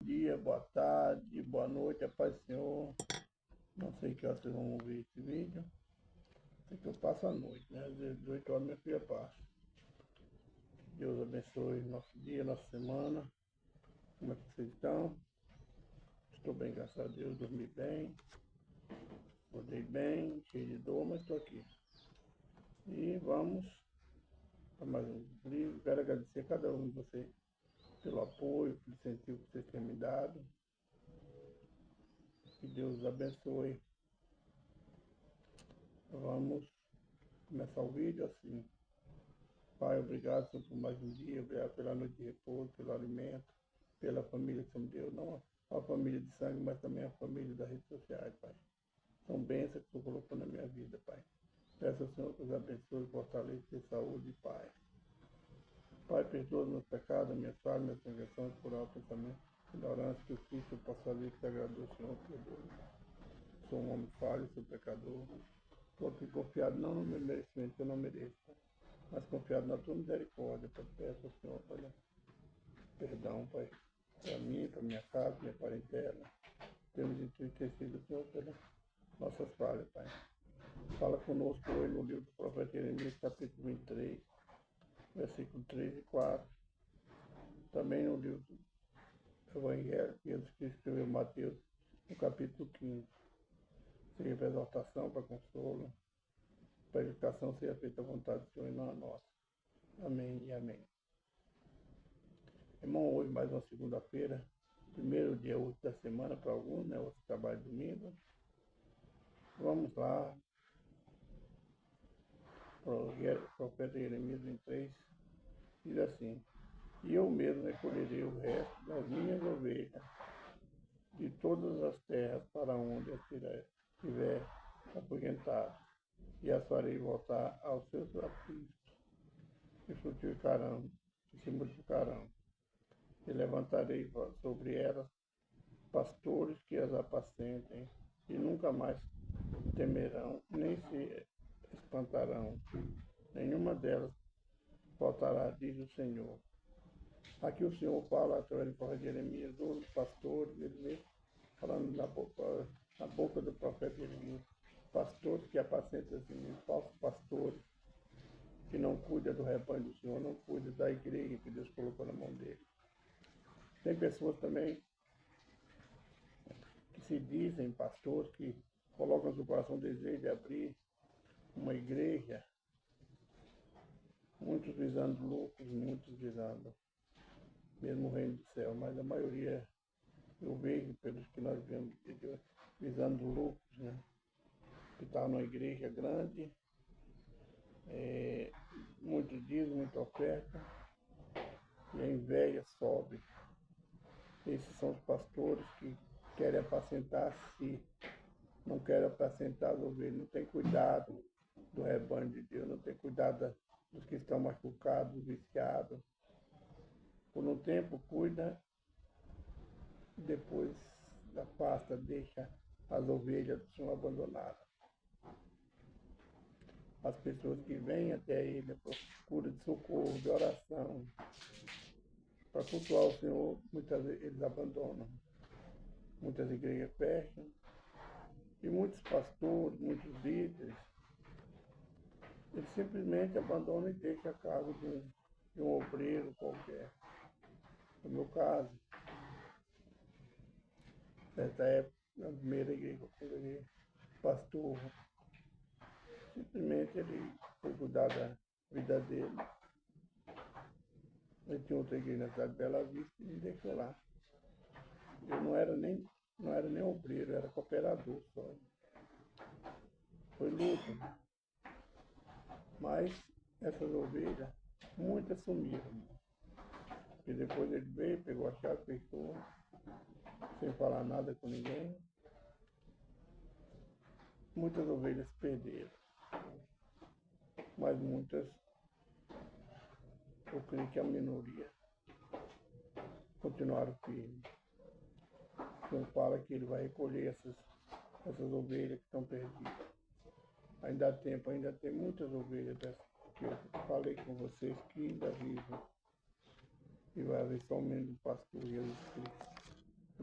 dia, boa tarde, boa noite, a paz do Senhor. Não sei que horas vocês vão ouvir esse vídeo. Sei que eu passo a noite, né? Às vezes 18 horas minha filha passa. Deus abençoe nosso dia, nossa semana. Como é que vocês estão? Estou bem, graças a Deus, dormi bem. Acordei bem, cheio de dor, mas estou aqui. E vamos para mais um livro. Quero agradecer a cada um de vocês pelo apoio, pelo incentivo que vocês têm me dado. Que Deus abençoe. Vamos começar o vídeo assim. Pai, obrigado por mais um dia, obrigado pela noite de repouso, pelo alimento, pela família que você me deu. Não a família de sangue, mas também a família das redes sociais, Pai. São bênçãos que você colocou na minha vida, Pai. Peço ao Senhor que os abençoe, fortaleça e saúde e paz. Pai, perdoa meus pecados, minhas falhas, minhas transgressões, por alto pensamento, ignorância, que eu fiz, eu posso fazer que te agradou, Senhor, perdoa. Sou um homem falho, sou pecador. Estou aqui confiado não no meu merecimento, que eu não mereço, Pai, mas confiado na tua misericórdia, Pai. Peço ao Senhor, Pai, perdão, Pai, para mim, para minha casa, minha parentela. Temos entristecido, Senhor, pelas nossas falhas, Pai. Fala conosco hoje no livro do profeta Jeremias, capítulo 23, versículo 3 e 4. Também no livro do Evangelho que Jesus Cristo escreveu Mateus, no capítulo 15. Seja para exortação, para consolo, para educação seja feita a vontade do Senhor e não a nossa. Amém e amém. Irmão, hoje mais uma segunda-feira, primeiro dia útil da semana para alguns, né? Outros trabalham domingo. Vamos lá. O profeta Jeremias 23 diz assim: e eu mesmo recolherei o resto das minhas ovelhas de todas as terras para onde estiver aposentado, e as farei voltar aos seus apriscos, e frutificarão, e se multiplicarão, e levantarei sobre elas pastores que as apacentem, e nunca mais temerão, nem se espantarão, nenhuma delas faltará, diz o Senhor. Aqui o Senhor fala através do profeta Jeremias, dos pastores, ele mesmo falando na boca do profeta Jeremias, pastores que apacentam assim, falsos pastores, que não cuidam do rebanho do Senhor, não cuidam da igreja que Deus colocou na mão dele. Tem pessoas também que se dizem pastores, que colocam no seu coração o desejo de abrir uma igreja, muitos visando lucros, muitos visando mesmo o reino do céu, mas a maioria eu vejo pelos que nós vemos visando lucros, né? Que está numa igreja grande, muitos dizem, muita oferta, e a inveja sobe. Esses são os pastores que querem apacentar a si, não querem apacentar as ovelhas, não tem cuidado do rebanho de Deus, não tem cuidado dos que estão machucados, viciados. Por um tempo cuida, depois afasta, deixa as ovelhas do Senhor abandonadas. As pessoas que vêm até ele procura de socorro, de oração, para cultuar o Senhor, muitas vezes eles abandonam. Muitas igrejas fecham, e muitos pastores, muitos líderes, eles simplesmente abandonam e deixam a cargo de um obreiro qualquer. No meu caso, nessa época, na primeira igreja que eu congreguei, pastor, simplesmente ele foi cuidar da vida dele. Ele tinha outra igreja na cidade de Bela Vista e me deixou lá. Eu não era nem obreiro, era cooperador só. Foi luta. Mas essas ovelhas, muitas sumiram. E depois ele veio, pegou a chave, fechou, sem falar nada com ninguém. Muitas ovelhas perderam. Mas muitas, eu creio que a minoria, continuaram firmes. O Senhor fala que ele vai recolher essas ovelhas que estão perdidas. Ainda há tempo, ainda tem muitas ovelhas dessas que eu falei com vocês que ainda vivem. E vai haver somente um pastor, Jesus Cristo.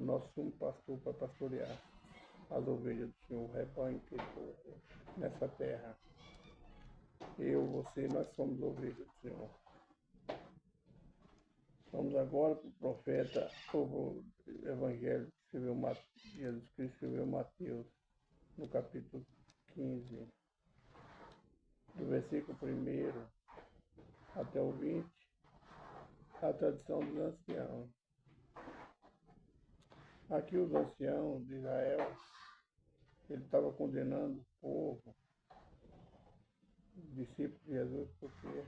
nosso sumo pastor para pastorear as ovelhas do Senhor, o rebanho que ele pôs nessa terra. Eu, você, nós somos ovelhas do Senhor. Vamos agora para o profeta, o evangelho que escreveu Jesus Cristo escreveu Mateus, no capítulo 15, do versículo 1 até o 20, a tradição dos anciãos. Aqui os anciãos de Israel, ele estava condenando o povo, os discípulos de Jesus, porque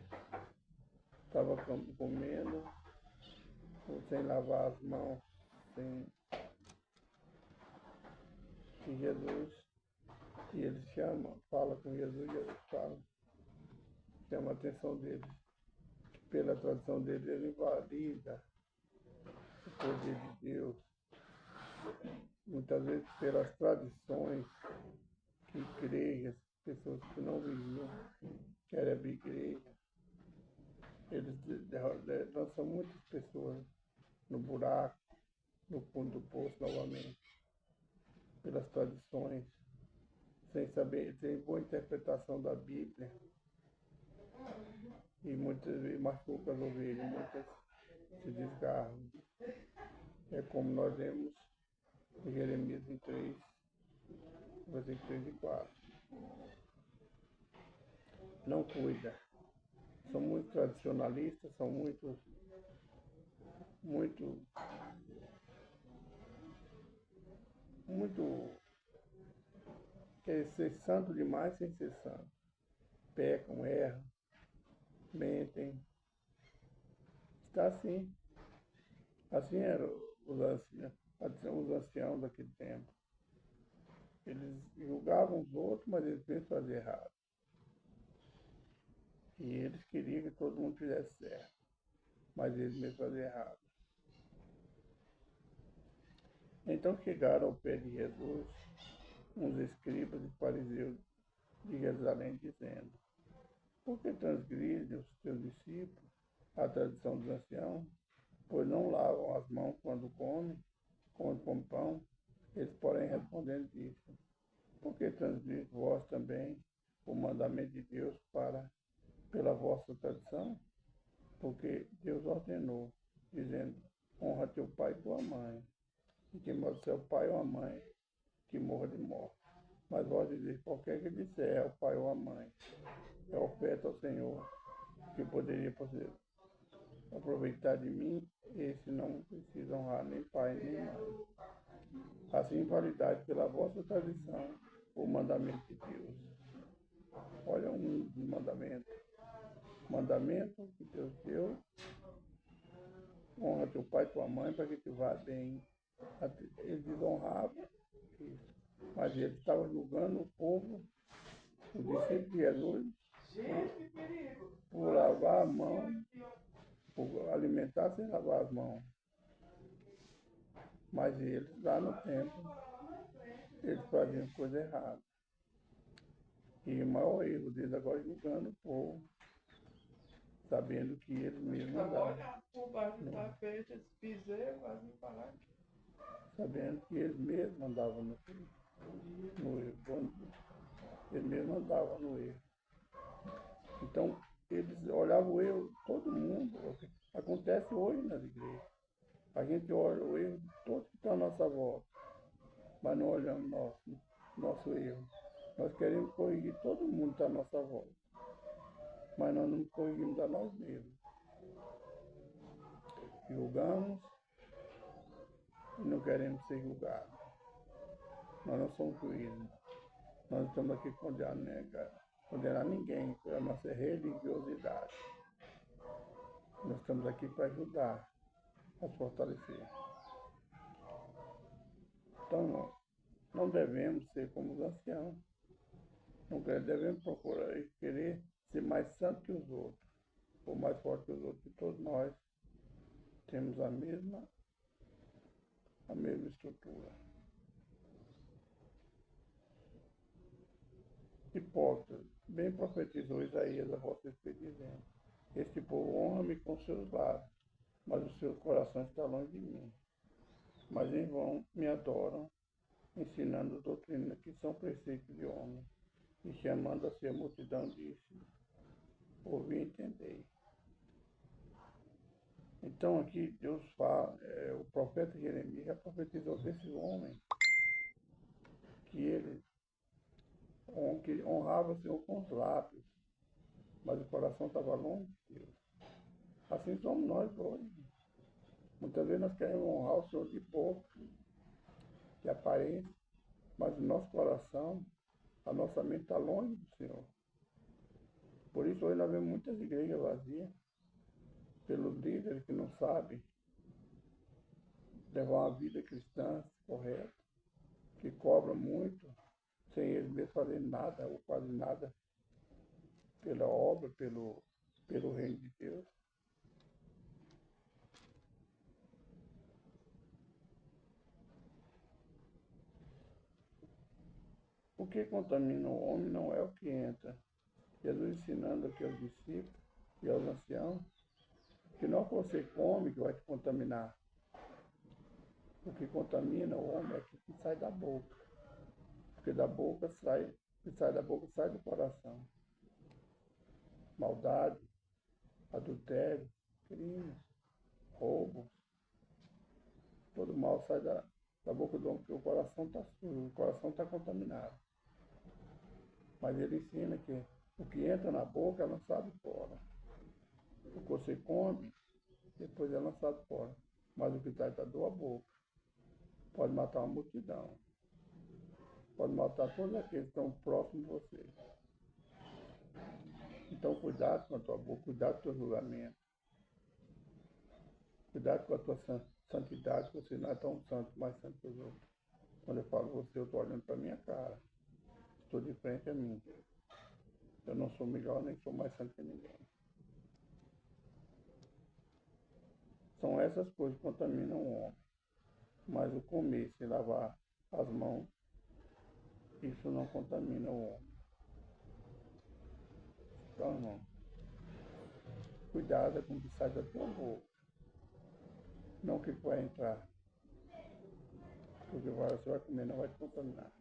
estava comendo sem lavar as mãos, e Jesus, e eles fala com Jesus, chama a atenção deles. Pela tradição deles, ele invalida o poder de Deus. Muitas vezes pelas tradições que igrejas, pessoas que não viviam, querem abrir igreja, eles lançam muitas pessoas no buraco, no fundo do poço novamente, pelas tradições, sem saber, sem boa interpretação da Bíblia, e muitas vezes machucam as ovelhas, muitas se desgarram. É como nós vemos em Jeremias 23, versículos 3 e 4. Não cuida. São muito tradicionalistas, são muito querem ser santo demais sem ser santo. Pecam, erram, mentem. Está assim. Assim eram os anciãos daquele tempo. Eles julgavam os outros, mas eles mesmos faziam errado. E eles queriam que todo mundo fizesse certo, mas eles mesmos faziam errado. Então chegaram ao pé de Jesus uns escribas e fariseus de Jerusalém, dizendo: por que transgridem os teus discípulos a tradição dos anciãos? Pois não lavam as mãos quando comem pão. Eles, porém, respondendo, disse: por que transgridem vós também o mandamento de Deus pela vossa tradição? Porque Deus ordenou, dizendo: honra teu pai e tua mãe, e quem mata seu pai ou a mãe, que morra de morte. Mas vós dizeis: qualquer que disser é o pai ou a mãe, é oferta ao Senhor, que poderia aproveitar de mim, esse não precisa honrar nem pai nem mãe. Assim invalidade pela vossa tradição o mandamento de Deus. Olha um dos mandamentos. Mandamento que Deus deu: honra teu pai e tua mãe para que te vá bem. Eles desonravam isso, mas eles estavam julgando o povo, os discípulos de Jesus, por lavar a mão, por alimentar sem lavar as mãos. Mas eles, lá no templo, eles faziam coisa errada. E o maior erro deles agora julgando o povo, sabendo que eles mesmos mandavam. Sabendo que eles mesmos mandavam no erro. Eles mesmos mandavam no erro. Então, eles olhavam o erro de todo mundo. Acontece hoje nas igrejas. A gente olha o erro de todos que estão à nossa volta, mas não olhamos nosso erro. Nós queremos corrigir todo mundo que está à nossa volta, mas nós não corrigimos a nós mesmos. Julgamos e não queremos ser julgados. Nós não somos juízes. Nós não estamos aqui condenar ninguém pela nossa religiosidade. Nós estamos aqui para ajudar a fortalecer. Então, não devemos ser como os anciãos. Não devemos procurar querer ser mais santo que os outros, ou mais forte que os outros, que todos nós temos a mesma estrutura. Hipócritas, bem profetizou Isaías a vosso respeito, dizendo: este povo honra-me com seus lábios, mas os seus corações estão longe de mim. mas em vão me adoram, ensinando doutrinas que são preceitos de homem, e chamando a si a multidão, disse: ouvi e entendei. Então aqui Deus fala, o profeta Jeremias já profetizou desse homem, que ele que honrava o Senhor com os lábios, mas o coração estava longe de Deus. Assim somos nós hoje. Muitas vezes nós queremos honrar o Senhor de boca, de aparência, mas o nosso coração, a nossa mente está longe do Senhor. Por isso hoje nós vemos muitas igrejas vazias, pelos líderes que não sabem levar uma vida cristã correta, que cobram muito, sem eles mesmos fazerem nada ou quase nada pela obra, pelo reino de Deus. O que contamina o homem não é o que entra. Jesus ensinando aqui aos discípulos e aos anciãos que não você come que vai te contaminar. O que contamina o homem é o que sai da boca. Porque da boca sai, o que sai da boca sai do coração. Maldade, adultério, crimes, roubos. Todo mal sai da boca do homem, porque o coração está sujo, o coração está contaminado. Mas ele ensina que o que entra na boca é lançado fora. O que você come, depois é lançado fora. Mas o que sai da tua boca pode matar uma multidão. Pode matar todos aqueles que estão próximos de você. Então cuidado com a tua boca, cuidado com o teu julgamento. Cuidado com a tua santidade, você não é tão santo, mais santo que os outros. Quando eu falo você, eu estou olhando para a minha cara. Estou de frente a mim. Eu não sou melhor, nem sou mais santo que ninguém. São essas coisas que contaminam o homem. Mas o comer, se lavar as mãos, isso não contamina o homem. Então, irmão, cuidado com o que sai da tua boca. Não o que vai entrar. Porque você vai comer, não vai te contaminar.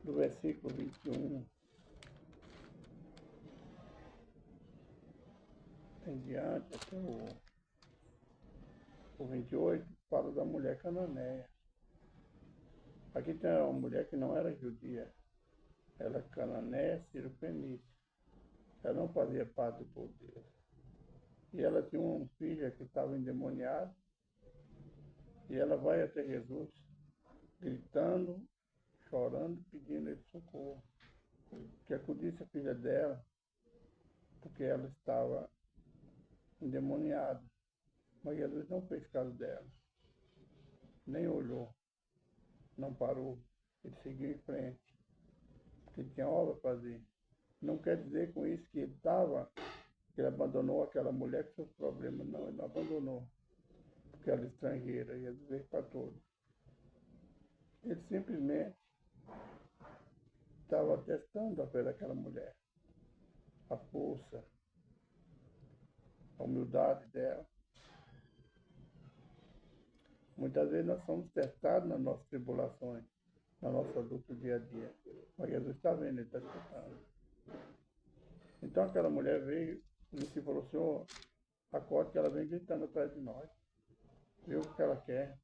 Do versículo 21 em diante, até o 28, fala da mulher cananeia. Aqui tem uma mulher que não era judia. Ela era cananeia, sírio-fenícia. Ela não fazia parte do povo de Deus. E ela tinha uma filha que estava endemoniada. E ela vai até Jesus, gritando, chorando, pedindo ele socorro. Que acudisse a filha dela, porque ela estava endemoniada. Mas Jesus não fez caso dela, nem olhou, não parou. Ele seguiu em frente, porque ele tinha obra a fazer. Não quer dizer com isso que ele abandonou aquela mulher com seus problemas. Não, ele não abandonou, porque ela é estrangeira, e Jesus veio para todos. Ele simplesmente estava testando a fé daquela mulher, a força, a humildade dela. Muitas vezes nós somos testados nas nossas tribulações, na nossa luta dia a dia. Mas Jesus está vendo, ele está escutando. Então aquela mulher veio, e disse, falou, Senhor, acorde que ela vem gritando atrás de nós. Vê o que ela quer.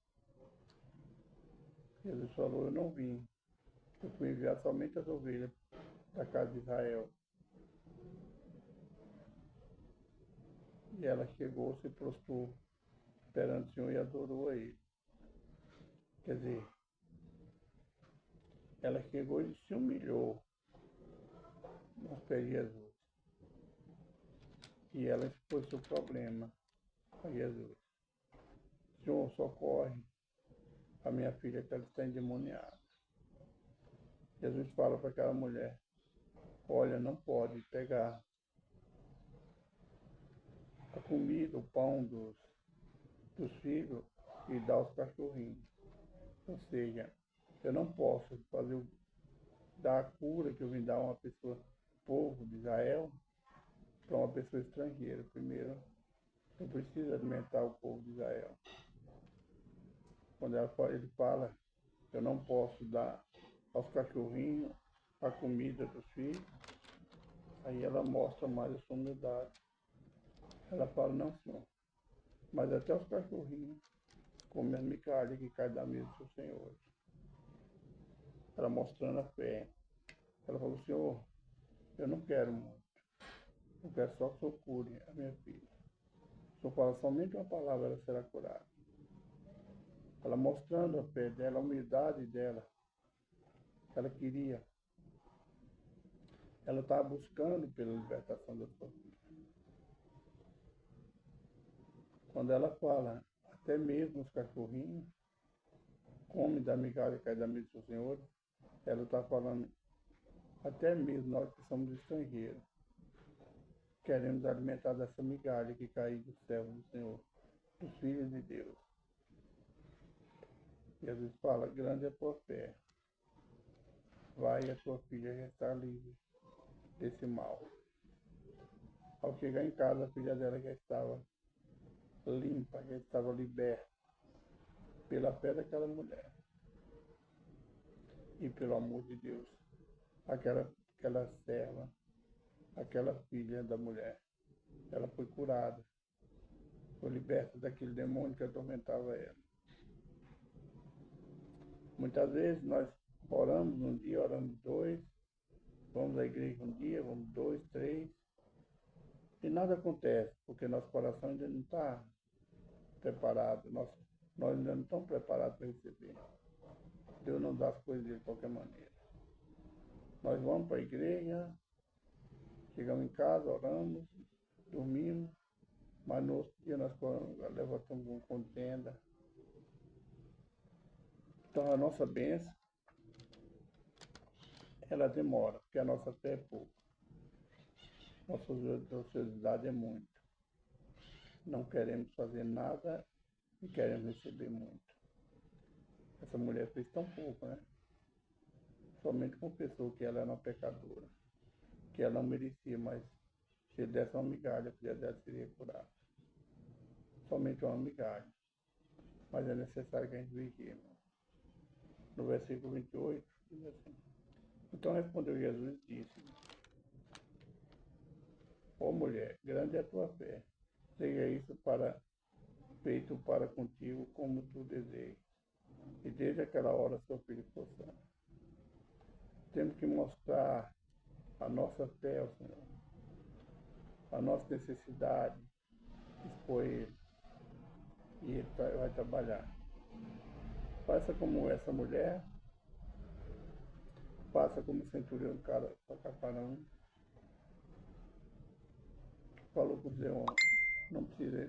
Jesus falou, eu não vim. Eu fui enviar somente as ovelhas da casa de Israel. E ela chegou, se prostrou perante o Senhor e adorou a ele. Quer dizer, ela chegou e se humilhou aos pés de Jesus. E ela expôs seu problema a Jesus. Senhor, socorre a minha filha que ela está endemoniada. Jesus fala para aquela mulher, olha, não pode pegar a comida, o pão dos filhos e dar aos cachorrinhos. Ou seja, eu não posso dar a cura que eu vim dar a uma pessoa, povo de Israel, para uma pessoa estrangeira. Primeiro, Eu preciso alimentar o povo de Israel. Quando ele fala, eu não posso dar aos cachorrinhos a comida dos filhos, aí ela mostra mais a sua humildade. Ela fala, não, senhor, mas até os cachorrinhos comem as migalhas que caem da mesa do seu Senhor. Ela mostrando a fé. Ela falou, senhor, eu não quero muito. Eu quero só que o senhor cure a minha filha. O senhor fala somente uma palavra, ela será curada. Ela mostrando a fé dela, a humildade dela. Ela queria. Ela estava buscando pela libertação da sua filha. Quando ela fala, até mesmo os cachorrinhos comem da migalha que cai da mesa do Senhor, ela está falando, até mesmo nós que somos estrangeiros, queremos alimentar dessa migalha que cai do céu do Senhor, dos filhos de Deus. Jesus fala, grande é a tua fé, vai, a tua filha já está livre desse mal. Ao chegar em casa, a filha dela já estava limpa, já estava liberta pela fé daquela mulher e pelo amor de Deus. Aquela serva, aquela filha da mulher, ela foi curada, foi liberta daquele demônio que atormentava ela. Muitas vezes nós oramos um dia, oramos dois, vamos à igreja um dia, vamos 2, 3, e nada acontece, porque nosso coração ainda não está preparado, nós ainda não estamos preparados para receber. Deus não dá as coisas de qualquer maneira. Nós vamos para a igreja, chegamos em casa, oramos, dormimos, mas no outro dia nós levantamos com contenda. Então a nossa bênção, ela demora, porque a nossa fé é pouco. Nossa ociosidade é muito. Não queremos fazer nada e queremos receber muito. Essa mulher fez tão pouco, né? Somente confessou que ela era uma pecadora, que ela não merecia, mas se ele desse uma migalha, a filha dela seria curada. Somente uma migalha. Mas é necessário que a gente vigie, irmão. No versículo 28, diz assim, então respondeu Jesus e disse, ó mulher, grande é a tua fé, seja isso feito para contigo como tu desejas. E desde aquela hora seu filho ficou sano. Temos que mostrar a nossa fé ao Senhor, a nossa necessidade, expor Ele, e Ele vai trabalhar. Faça como essa mulher, faça como o centurião para Cafarnaum. Falou para o Zéon,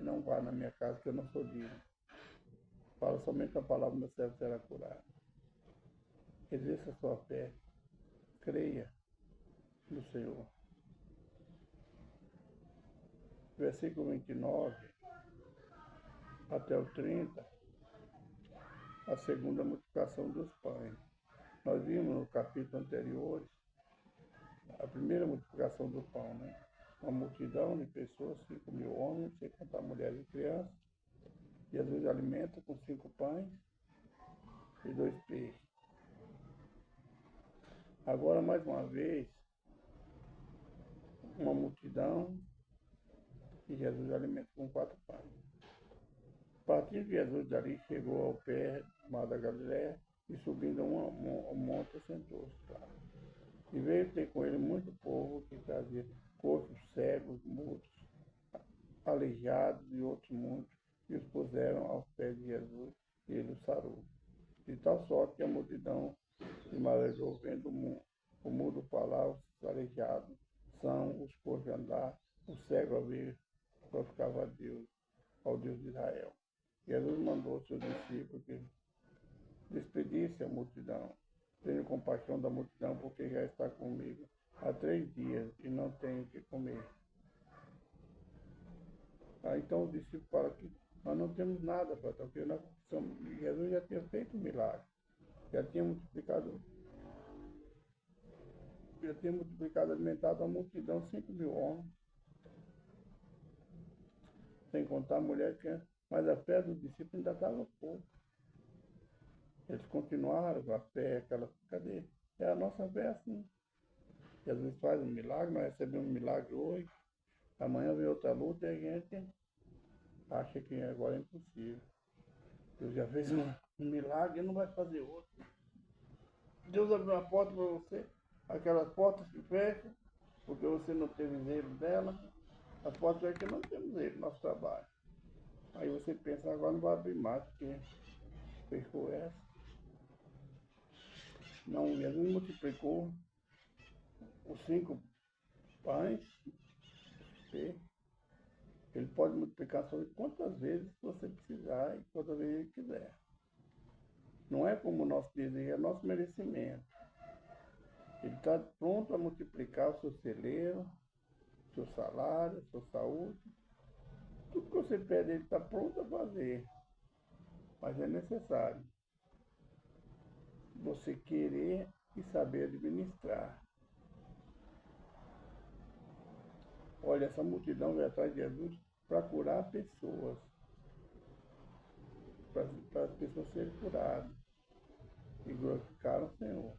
não vá na minha casa, que eu não sou digno. Fala somente a palavra, meu servo será curado. Exerça a sua fé, creia no Senhor. Versículo 29 até o 30, a segunda multiplicação dos pães. Nós vimos no capítulo anterior a primeira multiplicação do pão, né? Uma multidão de pessoas, 5.000 homens, sem contar mulheres e crianças. Jesus alimenta com 5 pães e 2 peixes. Agora, mais uma vez, uma multidão e Jesus alimenta com 4 pães. Partindo Jesus dali, chegou ao pé do mar da Galiléia e subindo um monte, sentou-se lá. E veio ter com ele muito povo que trazia coxos, cegos, mudos, aleijados e outros muitos, e os puseram aos pés de Jesus, e ele os sarou. De tal sorte que a multidão se marejou vendo o mudo falar, os aleijados são, os coxos andar, o cego a ver, glorificava a Deus, ao Deus de Israel. Jesus mandou seus discípulos que despedissem a multidão. Tenho compaixão da multidão, porque já está comigo há 3 dias e não tenho o que comer. Então os discípulos falam que nós não temos nada para dar, porque Jesus já tinha feito um milagre, já tinha multiplicado, alimentado a multidão, 5.000 homens. sem contar a mulher que mas a fé dos discípulos ainda estava pouco. Eles continuaram a fé, aquela, cadê? É a nossa fé assim. Jesus faz um milagre, nós recebemos um milagre hoje, amanhã vem outra luta e a gente acha que agora é impossível. Deus já fez um milagre e não vai fazer outro. Deus abriu uma porta para você, aquelas portas se fecham, porque você não teve zelo dela, as portas é que não temos zelo no nosso trabalho. Aí você pensa, agora não vai abrir mais, porque fechou essa. Não, Jesus multiplicou os 5 pães, ele pode multiplicar sobre quantas vezes você precisar e quantas vezes ele quiser. Não é como o nosso desejo, é nosso merecimento. Ele está pronto a multiplicar o seu celeiro, seu salário, sua saúde. Tudo que você pede, ele está pronto a fazer. Mas é necessário você querer e saber administrar. Olha, essa multidão veio atrás de Jesus para curar pessoas. Para as pessoas serem curadas. E glorificaram o Senhor.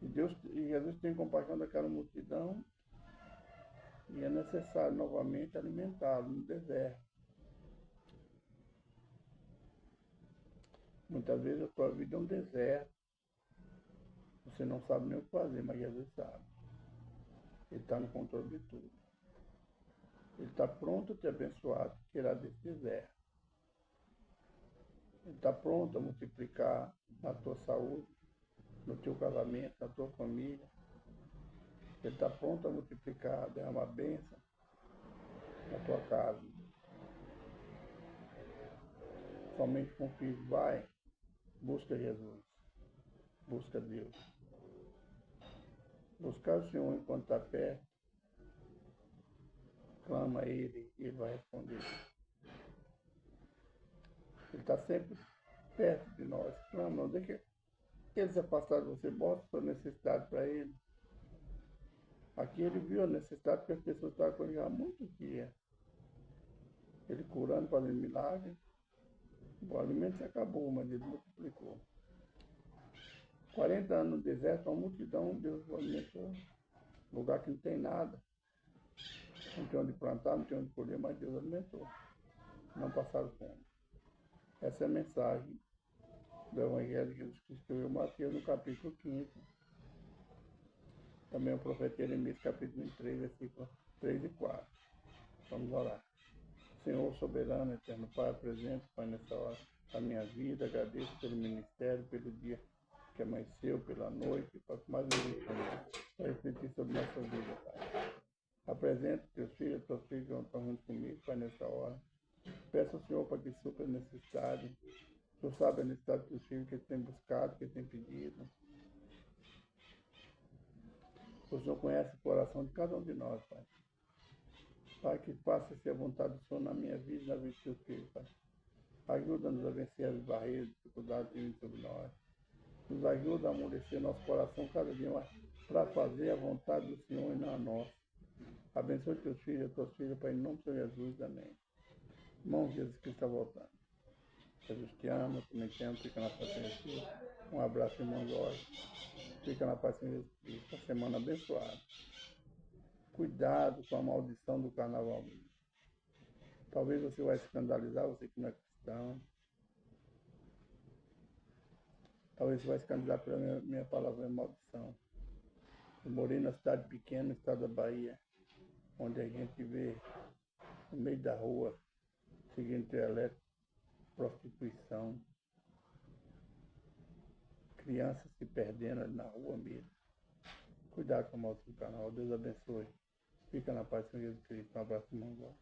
E Jesus tem compaixão daquela multidão e é necessário novamente alimentá-lo no deserto. Muitas vezes a tua vida é um deserto. Você não sabe nem o que fazer, mas Jesus sabe. Ele está no controle de tudo. Ele está pronto a te abençoar, te tirar desse deserto. Ele está pronto a multiplicar na tua saúde, no teu casamento, na tua família. Ele está pronto a multiplicar, derramar bênção na tua casa. Somente confie, vai, busca Jesus, busca Deus. Buscar o Senhor enquanto está perto, clama a Ele e Ele vai responder. Ele está sempre perto de nós, clama, não deixa que Ele se afastar de você, mostra sua necessidade para Ele. Aqui Ele viu a necessidade porque as pessoas estavam com Ele há muitos dias. Ele curando, fazendo milagre. O alimento se acabou, mas Ele multiplicou. 40 anos no deserto, uma multidão, Deus alimentou. Lugar que não tem nada. Não tem onde plantar, não tem onde colher, mas Deus alimentou. Não passaram fome. Essa é a mensagem do Evangelho que Jesus escreveu Mateus no capítulo 15. Também o profeta Jeremias, capítulo 23, versículos 3 e 4. Vamos orar. Senhor soberano, eterno Pai, apresento, Pai, nessa hora a minha vida, agradeço pelo ministério, pelo dia que amanheceu, pela noite, para mais um dia para refletir sobre nossa vida, Pai. Apresento teus filhos, tuas filhas que estão junto comigo, Pai, nessa hora. Peço ao Senhor para que supra a necessidade. Tu sabe a necessidade dos filhos que têm buscado, que têm pedido. O Senhor conhece o coração de cada um de nós, Pai. Pai, que faça ser a vontade do Senhor na minha vida e na vida dos teus filhos, Pai. Ajuda-nos a vencer as barreiras, dificuldades que vêm sobre nós. Nos ajuda a amolecer nosso coração cada dia mais para fazer a vontade do Senhor e não a nossa. Abençoe teus filhos e tuas filhas, Pai, em nome de Jesus, amém. Irmão, Jesus Cristo está voltando. Jesus te ama, também te amo, fica na paz de Jesus. Um abraço, irmão Jorge. Fica na paz de Jesus Cristo. Uma semana abençoada. Cuidado com a maldição do carnaval. Talvez você vai escandalizar, você que não é cristão. Talvez você vai escandalizar pela minha palavra maldição. Eu morei na cidade pequena, no estado da Bahia, onde a gente vê no meio da rua, seguindo trio elétrico, prostituição, crianças se perdendo ali na rua mesmo. Cuidado com a maldição do carnaval. Deus abençoe. Fica na paz do Senhor Jesus Cristo. Um abraço, irmão.